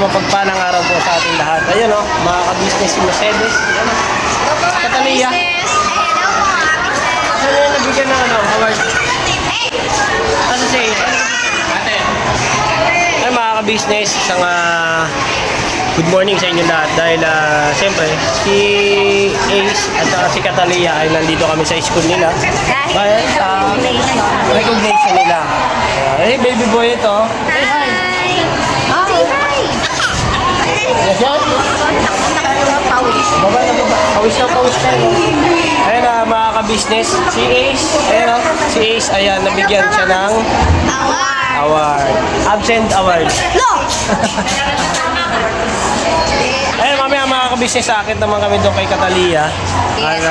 mapagpalang araw po sa ating lahat. Ayun o, mga ka-business si Mercedes. Catalia. Saan yung nabigyan ng award? Ano siya eh? Ay mga ka-business, isang good morning sa inyo lahat. Dahil siyempre, si Ace at si Catalia ay nandito kami sa school nila. Dahil sa recognition nila. Hey baby boy ito. Yes, yan? Pawis na. Ayan na mga ka-business. Si Ace, ayan o. Si Ace, ayan, nabigyan siya ng award. Absent award. No! Ayun, mamaya mga ka-business, sa akin naman kami doon kay Catalia. At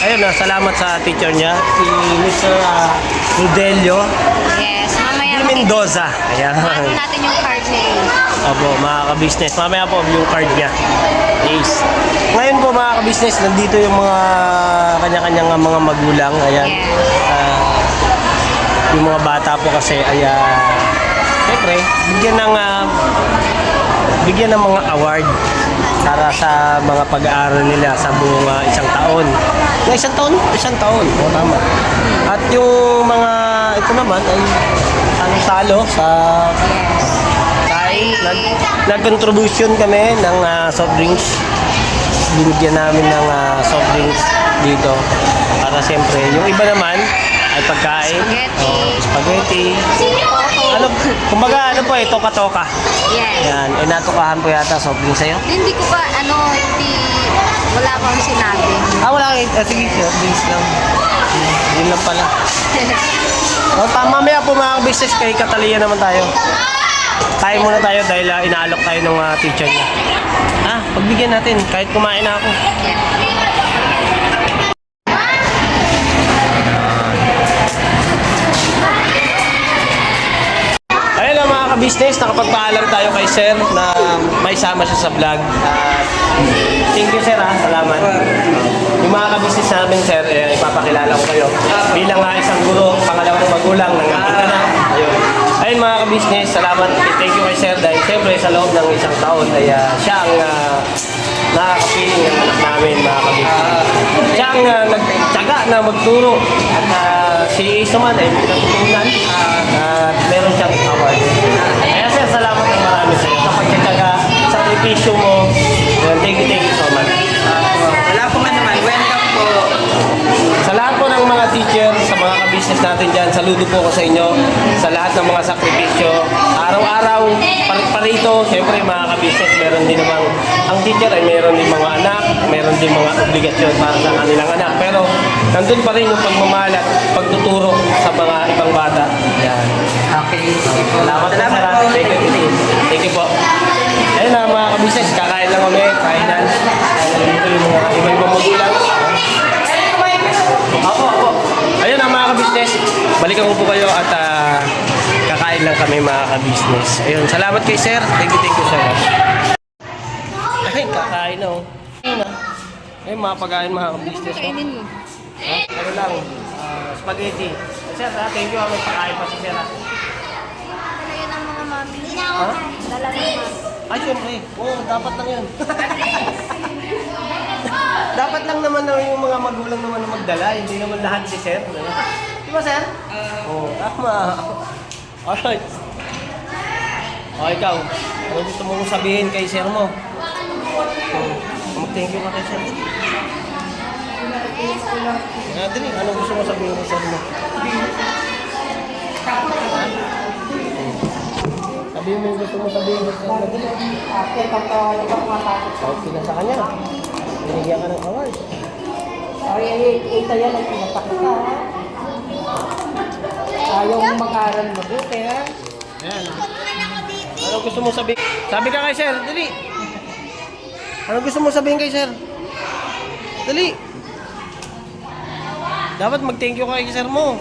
ayun na, salamat sa teacher niya, si Mr. Rudelio. Yes, mamaya Mendoza. Ayan. Ano natin yung card name. Opo, mga ka-business. Mamaya po yung card niya. Ace. Ngayon po mga ka-business, nandito yung mga kanya-kanyang mga magulang. Ayan. Yeah. Yung mga bata po kasi ay siyempre, bigyan ng mga award para sa mga pag-aaral nila sa buong isang taon. Na isang taon? Isang taon. O, tama. At yung mga ito naman ay salo sa nag-contribution kami ng soft drinks. Binigyan namin ng soft drinks dito para siyempre yung iba naman ay pagkain. Spaghetti. Ano, kumbaga ano po eh, toka-toka. Yes. Yan, natukahan po yata soft drinks sa'yo. Hindi ko pa, wala pang sinabi. Wala kayo. Sige, soft drinks lang. Yun lang pala. Mamaya po mga business kay Catalia naman tayo. Tayo muna tayo dahil inaalok tayo ng teacher niya. Pagbigyan natin kahit kumain na ako. Ayun lang mga ka-business, nakapagpaalam tayo kay Sir na may sama siya sa vlog. Thank you Sir salamat. Yung mga ka-business namin Sir, ipapakilala ko kayo. Bilang isang guro, pangalawang magulang ng aking anak. Ayun mga ka-business, salamat. Thank you kay Sir dahil siyempre sa loob ng isang taon ay siya ang nakakapiling ng anak namin mga ka-business. Siya ang nagtyaga na magturo at si Ace naman ay pinatutunan at meron siyang award. Kaya Sir, salamat ng marami sa iyo sa pagtyaga, sa sakripisyo mo. Thank you so much. Wala po man naman, welcome po. Sa lahat po ng mga teacher, sa mga ka-business natin dyan, saludo po ko sa inyo sa lahat ng mga sakripisyo. Araw-araw, parito, siyempre mga ka-business, meron din naman, ang teacher ay meron din mga anak, meron din mga obligasyon para sa kanilang anak. Pero nandun pa rin yung pagmamahal at pagtuturo sa mga ibang bata. Yan. Okay, sige po. Salamat po. Thank you po. Ayun na mga ka-business, kakain lang kami, kainan. Dito yung mga iba-ibang magulang. Ako. Ayun na mga ka-business, balikan ko po kayo at kakain lang kami mga ka-business. Ayun, salamat kay Sir. Thank you so much. Ay, kakain na oh. Ayun mga pagkain mga ka-business. Kainin mo. Ano lang, spaghetti. Sir, thank you. May pakain pa si Sir. Ano yun ang mga mami? Ha? Dala ng mami. Ay, syempre. Oo, dapat lang yan. Dapat lang naman yung mga magulang naman na magdala. Hindi naman lahat si Sir. Di ba, Sir? Oo, tama. Alright. O, ikaw. Ano gusto mong sabihin kay Sir mo? Mag-thank you ka kay Sir. Dali, anong gusto mo sabihin kay Sir mo? Sabihin mo yung gusto mo sabihin kay Sir mo. Okay na sa kanya. Binigyan ka ng award. Ito yan ay pinatakot ka, ha? Ayaw mo mag-aral mabuti, ha? Ayan. Ano gusto mo sabihin? Sabi ka kay Sir, dali. Ano gusto mo sabihin kay Sir? Dali. Dapat mag-thank you kay Sir mo.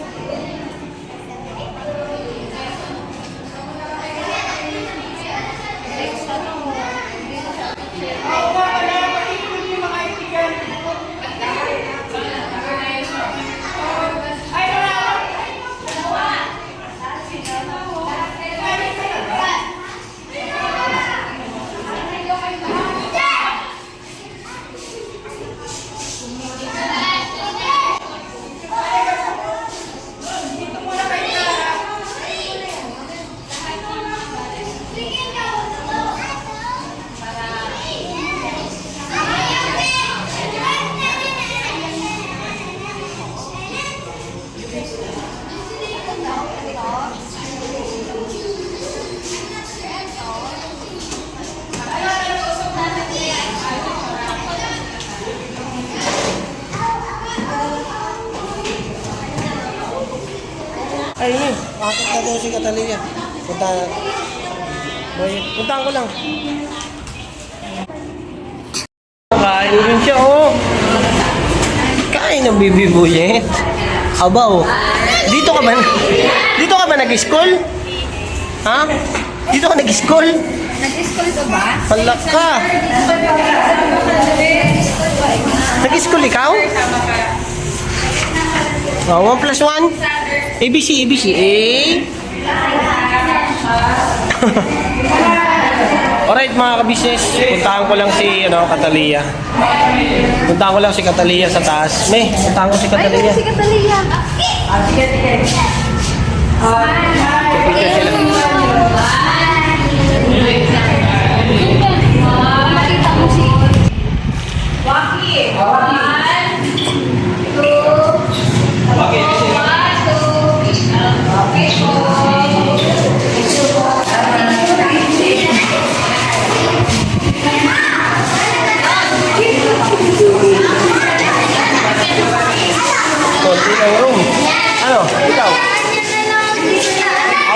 bahay niya. Akit na daw si Catalina. Puntahan ko lang. Kain din siya, oh. Kain ng bibi buye. Aba, oh. Dito ka ba nag-school? Ha? Dito ka nag-school? Nag-school ka ba? Palak ka. Nag-school ikaw? Oh, 1 plus 1? ABC. A. Alright mga ka-business, puntahan ko lang si Catalia. Puntahan ko lang si Catalia sa taas. May, puntahan ko si Catalia. Si Catalina. Pipicture sila. Makita mo si... Konti ng room. Ano? Ikaw?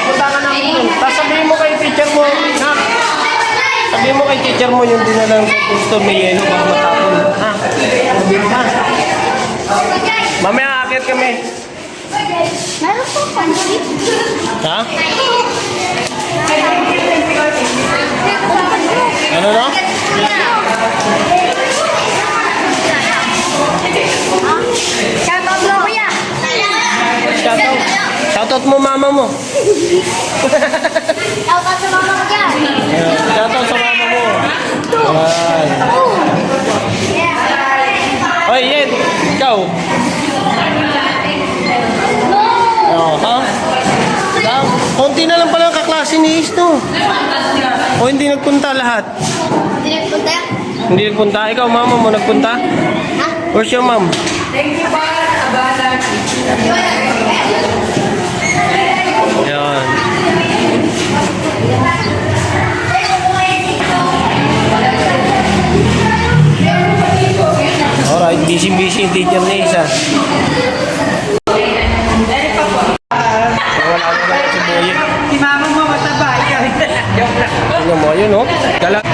Punta ka ng room. Tapos sabihin mo kay teacher mo, ha? Sabihin mo kay teacher mo yung dinalang gusto may yelo baka matapon. Ha? Sabihin ha? Mamaya akit kami. Meron po pansit. Ha? Ano no? Shoutout mo, kuya. Shoutout. Shoutout mo mama mo. Shoutout sa mama ko dyan. Shoutout sa mama mo. Ayan. Oy, Yen. Ikaw. Oh, ha? Konti na lang pala ang kaklase ni Is, no? O hindi nagpunta lahat? Hindi nagpunta. Hindi nagpunta? Ikaw, mama mo, nagpunta? Ha? Where's your mom? Ayan. Alright, busy-busy yung teacher ni Isa. Wala ko na si Boye. Si mama mo mataba. Ikaw. Joke lang. Tingnan mo, yun, oh. Galat.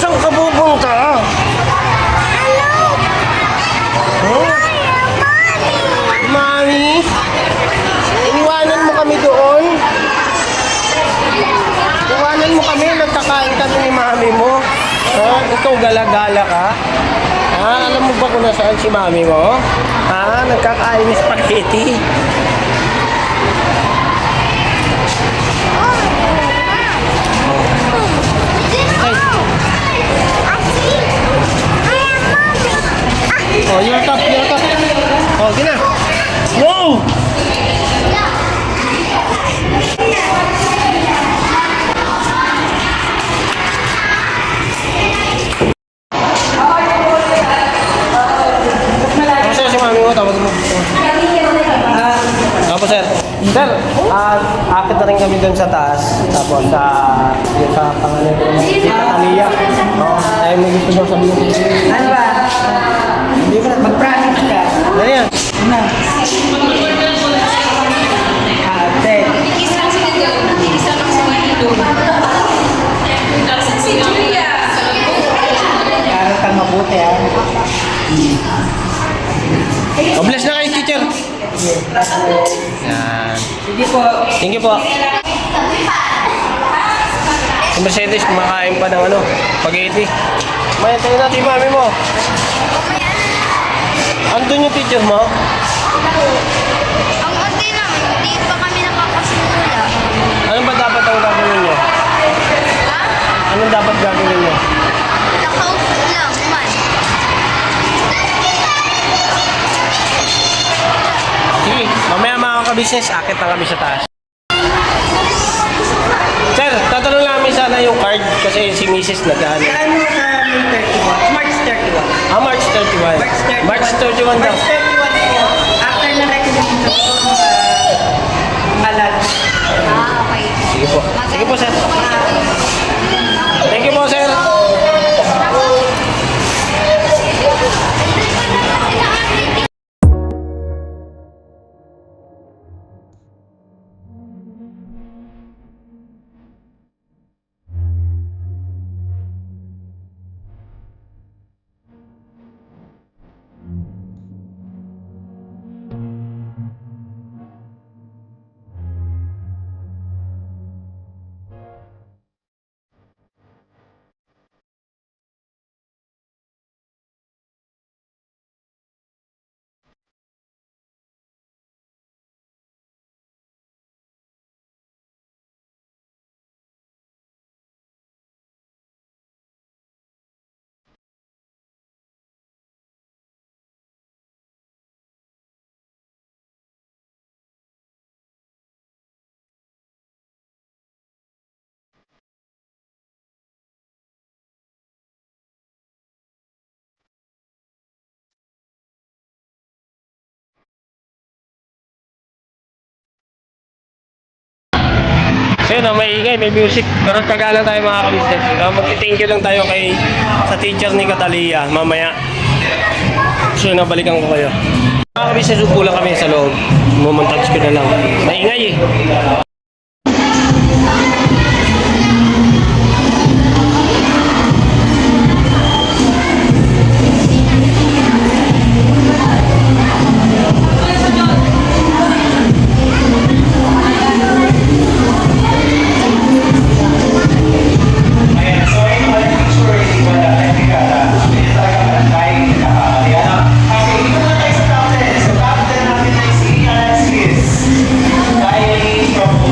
Saan ka pupunta? Huh? Mami? Iwanan mo kami doon? Iwanan mo kami, nagkakain kami ni mami mo. Ha? Ikaw gala-gala ka? Ha? Alam mo ba kung nasaan si mami mo? Ha? Nagkakain ni spaghetti. Oh, your cup. Oh, gina. Wow! Kasi si mami mo, tawag mo. Tapos sir, akit na rin kami dun sa taas. Tapos yung sa pangalan ko naman, si Catalia. Ay, may gusto daw sabihin. Ano ba? Hindi ba? Mag-promise ka. Ano yan? Ano? Ate. Para kang mabuti ah. Oh, bless na kayo, teacher. Yan. Sige po. Thank you po. Si Mercedes, kumakain pa ng spaghetti. May tayo natin yung mami mo. Andun yung teacher mo? Ang unti lang, hindi pa kami nakakasunod. Anong dapat gagawin mo? Naka-out lang, man. Sige, mamaya mga ka-business, akit na kami sa taas. Sir, tatanong namin sana yung card kasi si Mrs. nag-ano. Ano sa May 31? March 31. March 31. March 31 31. daw. March 31 po. After na recognition po, halal. Ah, okay. Sige po. Sige po, sir. Thank you po, sir. So yun, may ingay, may music. Pero tagalan tayo mga ka-business. Mag-thank you lang tayo sa teacher ni Catalia mamaya. So nabalikan ko kayo. Mga ka-business, upo lang kami sa loob. Mumontage ko na lang. Maingay eh. From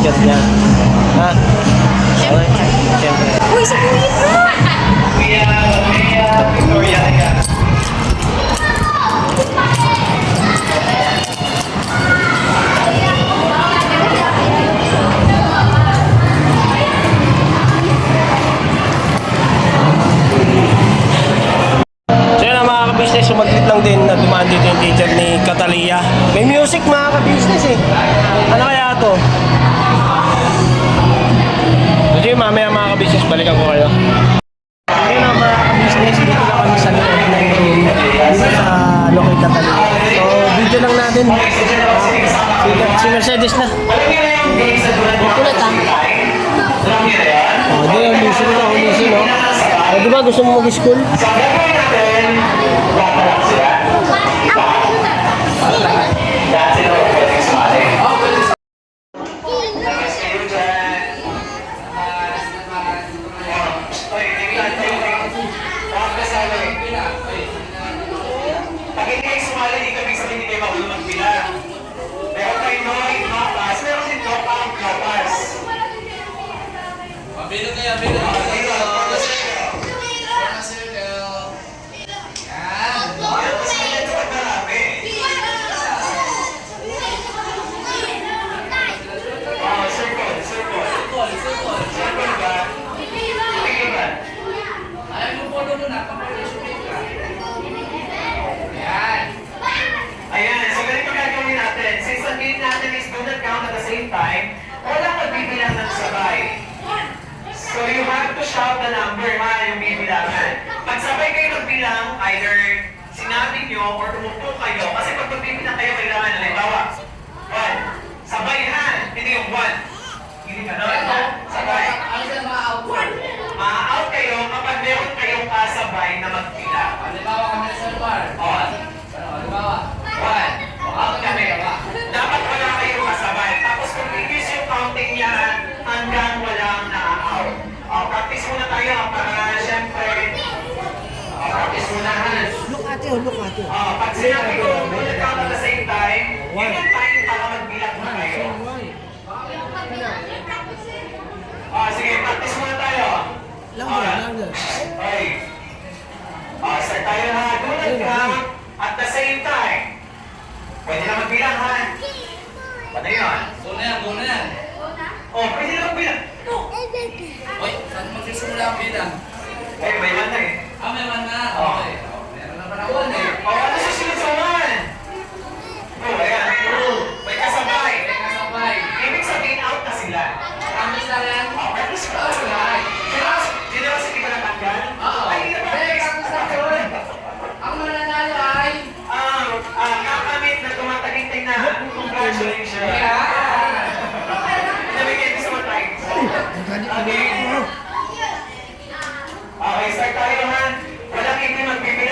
teacher niya. Ha? Okay. Siyempre. Uy, sabihin mo! So yun ang mga ka-business, sumaglit lang din na dumaan dito yung teacher ni Catalia. May music mga ka-business eh. Ano kaya to? So yun, mamaya mga ka-business, balikan ko kayo. Yun ang mga ka-business, dito lang kami sa loob ng room dito sa Lokay Catalia. So video lang natin. Si Mercedes na. Kulat ah. Oh, di yung ulisin na, ulisin no. Di ba gusto mo mag-school? Pag hindi kayo sumali, hindi kami sabihin hindi kayo makulong magbilang. Meron kayo Noy, Nopas, meron din Nopang, Nopas. Bilog kayo, bilog. Ayan, so ganito gagawin natin. Since ang game natin is do not count at the same time, walang magbibilang ng sabay. So you have to shout the number, ha, yung bibilangan. Pag sabay kayo magbilang, either sinabi nyo or umupo kayo, kasi pag magbibilang kayo, kailangan, halimbawa, 1. Sabay ha, hindi yung 1. Hindi ka, no? Sabay. Ma-out kayo kapag meron kayong kasabay na magbilang. Halimbawa kami sa bar. Halimbawa. 1. Out kami. Dapat wala kayong kasabay. Tapos continuous yung counting niya hanggang walang na-out. Practice muna tayo para syempre. Practice muna ha. Look at you, look at you. Pag sinabi ko, do the count at the same time, yun yung time para magbilang na kayo. Sige, practice muna tayo. Louder. Okay. Start tayo ha. Do the count at the same time. Pwede na magbilang ha. Paano yun? Go na yan, go na yan. Pwede na magbilang. Uy, saan magsisimula ang bilang? May man na eh. May man na. Okay. Meron na panahon eh. Ano susunod sa one? Ayan. May kasabay. May kasabay. Ibig sabihin out na sila. Promise lang yan. Practice ka. Generosity ba natanggal? Oo. Ay, hindi na Hey, practice. practice lang yun. Ang mananalo ay... Kakamit na tumatagintay na. Congratulations. Yeah. Nabigyan ko sa matay. Okay, start tayo ha. Walang hindi magbibigay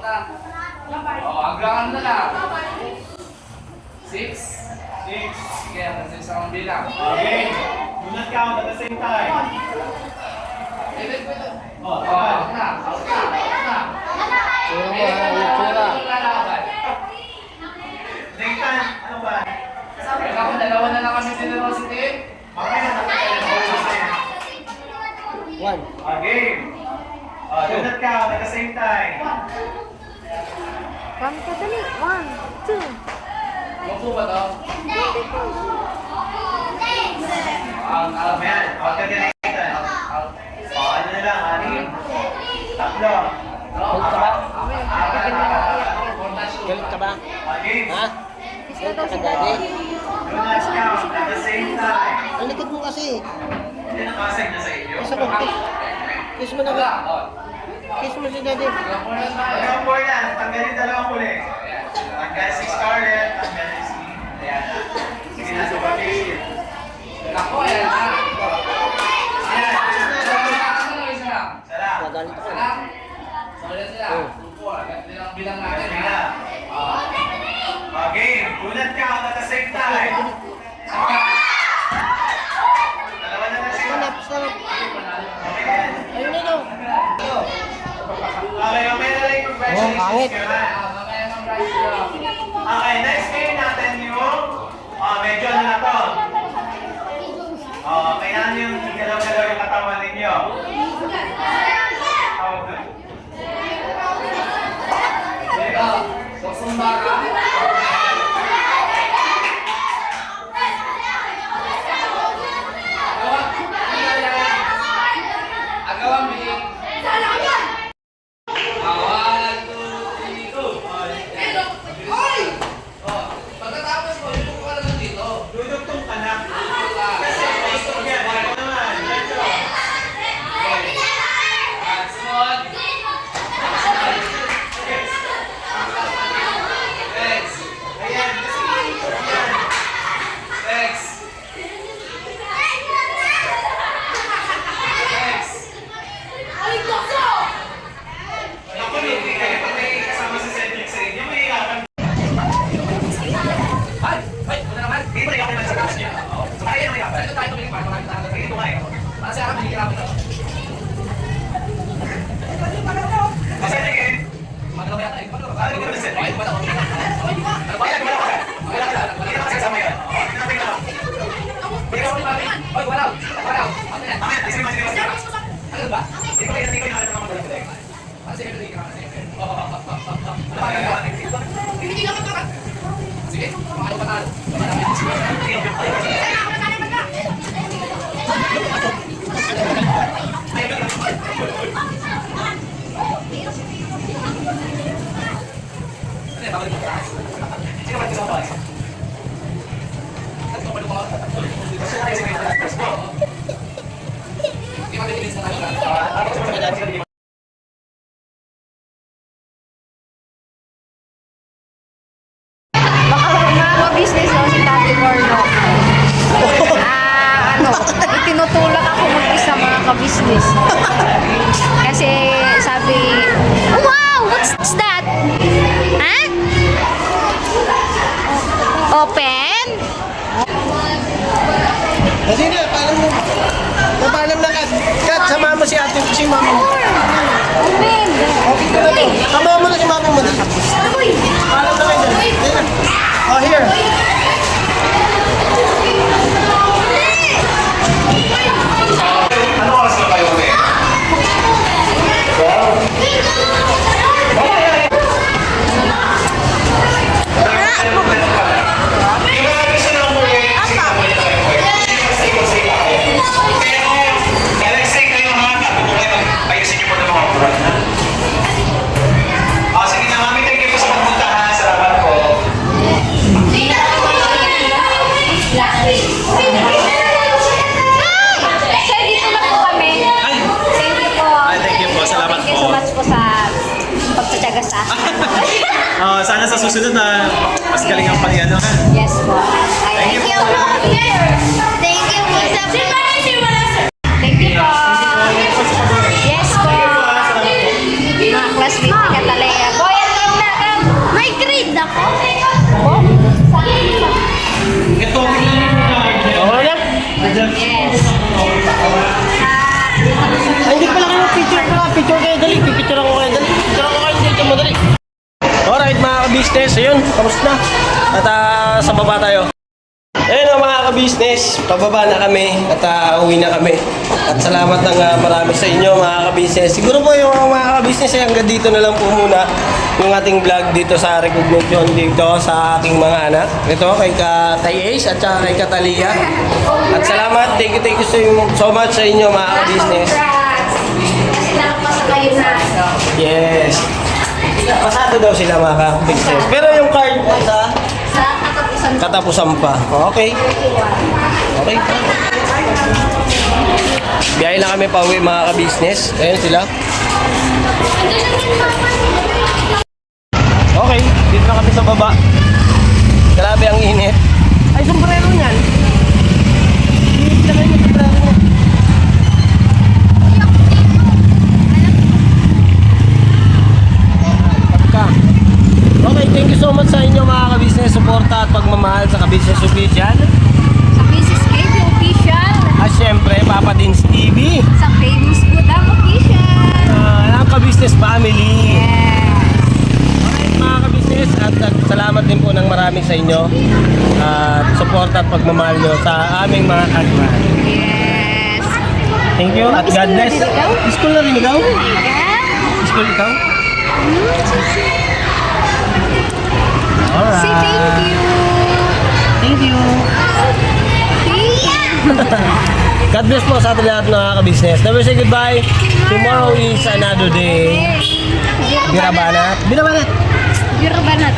na. Oh, agrangan na lang. 6. 6. Sige, kasi isang bilang. Okay. Do not count at the same time. Oh, out na. Out na. Out na. Lalaban. Nathan, ano ba? Kaya ako, dalawa na lang kasi generosity. Okay na One. game. Do not count at the same time. One ka dali. 1, 2. Opo ba to? Out. Ayan, out ka din Nathan. Out. Ano na lang, anim. Tatlo. Galit ka ba? Portage. Galit ka ba? Game. Ha? Galit ka, daddy? Do not count at the same time. Ang likod mo kasi. Hindi nakasig na sa inyo. Kiss mo, kiss. Kiss mo na ba? Wala. Out. Kiss mo si daddy. Ilang portage tayo? Hanggang 4 yan. Tanggalin dalawang huli. Tanggal si Scarlett. Tanggal si Diana. Sige na sa pag-isip. Ako, ayan na. Ayan. Isa lang. Salam. Nagalit ako. Isa lang. Sabi sila. 2, 4. Bilang natin. Sige na. Game. Do not count at the same time. Dalawa na lang sila. Stop, stop. Okay yan. Ayun na daw. Okay, okay na lang yung congratulations. pangit. nyo, ha? Mamaya ng rice lang. Okay, next game natin yung medyo ano na to. Kailangan yung galaw-galaw yung katawan ninyo. Susumba ka. Agawan, Bing. 1, 2, 3, go. Oh, pagkatapos mo, yung ka lang dito. Dudugtong ka na. Wala. Kasi Facebook yan. Ito naman. Medyo. That's one. Next. Ayan. Kasi yan. Next. Next. Ako, hindi kayo pag may kasama si Cedric sa inyo, may iyakan. Ay! Ay! Wala naman! Hindi mo iyakan naman sa kasi niya. So, kaya naman iyakan. Ito tayo tumiling para marami tayo. Ito kayo. Para sa harap, binigyan namin ito. Cedric eh. Magalaw yata eh. Magalaw. Ano ka na Cedric? Ay, wala ko. Ano ba yan? Wala ka. Hindi na kasi kasama yan. Hindi na. Hindi ka ulit mami. Ay, wala. Wala. Ano yan? Amen. Isip mo, isip mo. Ano ba? Hindi ko nakakita ng mga magulang. Ano sige, binigyan ka kasi. Sige, paano pa tayo? Ano yan? Babalik mo ka. Sige, balik mo ka. Ano ba lumaw? Hindi matitigil sa tayo. Mga business no, si Tati Corno. Itinutulak ako mag-isa mga ka-business. Kasi sabi, wow, what's that? Ha? Open? Kasi na, paalam mo. Paalam na Kat. Kat, sama mo si ate, si mama mo. Open. Okay ka na to. Sama mo na si mama mo. Paalam na kayo dyan. Ayan. Oh, here. Ano oras na kayo ulit? Yung mga gusto ng ulit, sige na ulit kayo ulit. Sige kayo. Pero, next time kayo ha, ayusin niyo po ng mga urat na. Sige na, mami, thank you po sa pagpunta ha. Salamat po. Sir, dito na po kami. Thank you po. Thank you po. Salamat Thank you po. so much po sa pagtsatsaga sa akin. Sana sa susunod na mas galing ang pag-ano ha. Yes po. Thank you po. Thank you po sa Thank you po. Yes po. Mga classmates ni Catalea. Boy, Okay na? Ay, hindi pala kayo picture ka. Picture kayo, dali. Picture ako kayo, dali. Picture ako kayo, dali. Madali. Alright, mga ka-business. Ayun, tapos na. At sa baba tayo. Ayun mga ka-business. Pababa na kami at uwi na kami. At salamat ng marami sa inyo mga ka-business. Siguro po yung mga ka-business ay hanggang dito na lang po muna yung ating vlog dito sa recognition dito sa aking mga anak. Ito kay Ace at saka kay Catalia. At salamat. Thank you so much sa inyo mga ka-business. Yes. Pasado daw sila mga ka-business. Pero yung card sa katapusan pa. Okay. Okay. Biyahe na kami pa uwi mga ka-business. Ayun sila. Okay, dito na kami sa baba. Grabe ang init. Ay, sombrero niyan. Init na kayo yung sombrero niyan. Okay, thank you so much sa inyo mga ka-business. Suporta at pagmamahal sa ka-business official. Sa Business KB Official. At syempre, Papa Dins TV. Sa Famous Budang Official. Ang ka-business family. Yes. Alright mga ka-business at salamat din po ng marami sa inyo. At suporta at pagmamahal nyo sa aming mga kagman. Yes. Thank you at God bless. School na rin ikaw? Yeah. School ikaw? Say Alright. thank you. Thank you. God bless po sa ating lahat mga ka-business. Never say goodbye. Tomorrow is another day. Birabanat. Birabanat. Birabanat.